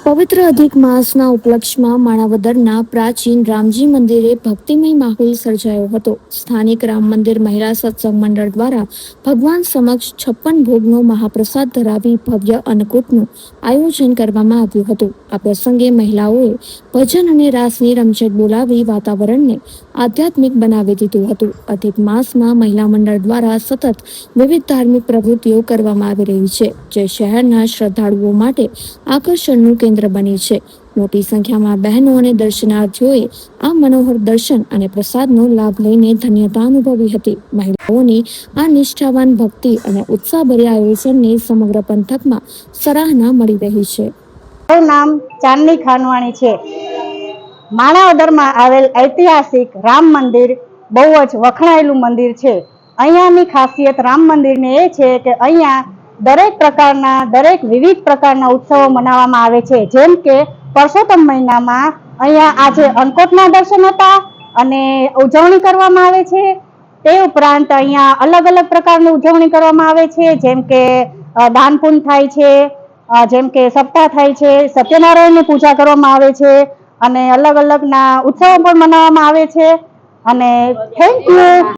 પવિત્ર અધિક માસના ઉપલક્ષમાં માણાવદરના પ્રાચીન રામજી મંદિરે ભક્તિમય માહોલ સર્જાયો હતો. સ્થાનિક રામ મંદિર મહિલા સત્સંગ મંડળ દ્વારા ભગવાન સમક્ષ 56 ભોગનો મહાપ્રસાદ ધરાવી ભવ્ય અન્નકૂટનું આયોજન કરવામાં આવ્યું હતું. આ પ્રસંગે મહિલાઓએ ભજન અને રાસની રમઝટ બોલાવી વાતાવરણને આધ્યાત્મિક બનાવી દીધું હતું. અધિક માસમાં મહિલા મંડળ દ્વારા સતત વિવિધ ધાર્મિક પ્રવૃત્તિઓ કરવામાં આવી રહી છે, જે શહેરના શ્રદ્ધાળુઓ માટે આકર્ષણનું કેન્દ્ર બની છે. મોટી સંખ્યામાં બહેનો અને દર્શનાર્થીઓએ આ મનોહર દર્શન અને પ્રસાદનો લાભ લઈને ધન્યતા અનુભવી હતી. મહિલાઓની આ નિષ્ઠાવાન ભક્તિ અને ઉત્સાહભર્યા આયોજનને સમગ્ર પંથકમાં સરાહના મળી રહી છે. મારું નામ ચાંદની ખાનવાણી છે. માણાવદરમાં આવેલ ઐતિહાસિક રામ મંદિર બહુ જ વખણાયેલું મંદિર છે. અહીંયાની ખાસિયત રામ મંદિરની એ છે કે અહીંયા દરેક વિવિધ પ્રકારના ઉત્સવો મનાવવામાં આવે છે. જેમ કે પરસોત્તમ મહિનામાં અહીંયા આજે અન્નકૂટના દર્શન હતા અને ઉજવણી કરવામાં આવે છે. તે ઉપરાંત અહીંયા અલગ અલગ પ્રકારની ઉજવણી કરવામાં આવે છે, જેમ કે દાન પુણ્ય થાય છે, જેમ કે સપ્તાહ થાય છે, સત્યનારાયણની પૂજા કરવામાં આવે છે અને અલગ અલગના ઉત્સવો પણ મનાવવામાં આવે છે. અને થેન્ક યુ.